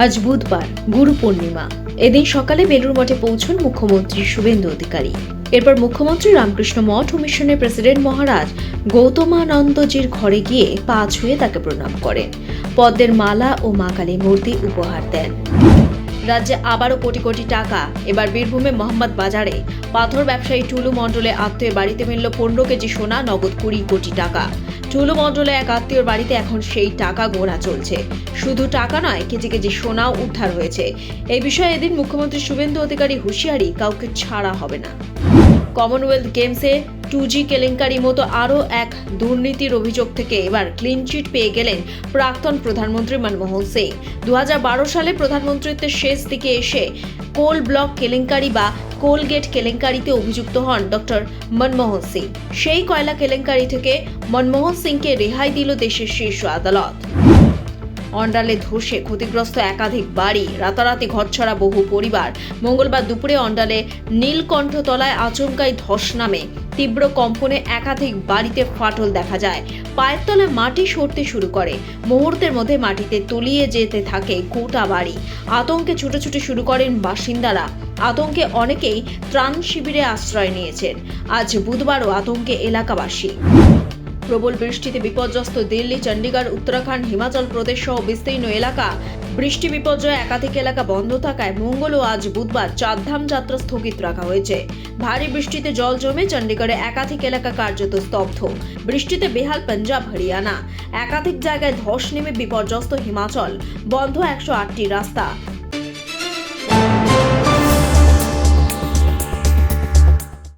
আজ বুধবার গুরু পূর্ণিমা। এদিন সকালে বেলুড় মঠে পৌঁছন মুখ্যমন্ত্রী শুভেন্দু অধিকারী। এরপর মুখ্যমন্ত্রী রামকৃষ্ণ মঠ ও মিশনের প্রেসিডেন্ট মহারাজ গৌতমানন্দজির ঘরে গিয়ে পা ছুঁয়ে তাকে প্রণাম করেন, পদ্মের মালা ও মা কালীর মূর্তি উপহার দেন। রাজ্যে আবারও কোটি কোটি টাকা। এবার বীরভূমে মোহাম্মদ বাজারে পাথর ব্যবসায়ী টুলু মণ্ডলের আত্মীয় বাড়িতে মিলল 15 কেজি সোনা, নগদ 20 কোটি টাকা। টুলু মণ্ডলের এক আত্মীয়র বাড়িতে এখন সেই টাকা গোনা চলছে। শুধু টাকা নয়, কেজি কেজি সোনাও উদ্ধার হয়েছে। এই বিষয়ে এদিন মুখ্যমন্ত্রী শুভেন্দু অধিকারী হুঁশিয়ারি, কাউকে ছাড়া হবে না। কমনওয়েলথ গেমসে 2G কেলেঙ্কারির মতো আরও এক দুর্নীতির অভিযোগ থেকে এবার ক্লিনচিট পেয়ে গেলেন প্রাক্তন প্রধানমন্ত্রী মনমোহন সিং। 2012 সালে প্রধানমন্ত্রীত্বের শেষ দিকে এসে কোল ব্লক কেলেঙ্কারি বা কোলগেট কেলেঙ্কারিতে অভিযুক্ত হন ডক্টর মনমোহন সিং। সেই কয়লা কেলেঙ্কারি থেকে মনমোহন সিংকে রেহাই দিল দেশের শীর্ষ আদালত। অন্ডালে ধসে ক্ষতিগ্রস্ত একাধিক বাড়ি, রাতারাতি ঘরছড়া বহু পরিবার। মঙ্গলবার দুপুরে অন্ডালে নীলকণ্ঠতলায় আচমকাই ধস নামে। তীব্র কম্পনে একাধিক বাড়িতে ফাটল দেখা যায়। পায়ের তলায় মাটি সরতে শুরু করে। মুহূর্তের মধ্যে মাটিতে তলিয়ে যেতে থাকে গোটা বাড়ি। আতঙ্কে ছুটোছুটি শুরু করেন বাসিন্দারা। আতঙ্কে অনেকেই ত্রাণ শিবিরে আশ্রয় নিয়েছেন। আজ বুধবারও আতঙ্কে এলাকাবাসী। প্রবল বৃষ্টিতে বিপর্যস্ত দিল্লি, চণ্ডীগড়, উত্তরাখণ্ড, হিমাচল প্রদেশ সহ বিস্তীর্ণ এলাকা। বৃষ্টি বিপর্যয়ে একাধিক এলাকা বন্ধ থাকায় মঙ্গল ও আজ বুধবার চারধাম যাত্রা স্থগিত রাখা হয়েছে। ভারী বৃষ্টিতে জল জমে চণ্ডীগড়ে একাধিক এলাকা কার্যত স্তব্ধ। বৃষ্টিতে বেহাল পাঞ্জাব, হরিয়ানা। একাধিক জায়গায় ধস নেমে বিপর্যস্ত হিমাচল। বন্ধ 108টি রাস্তা।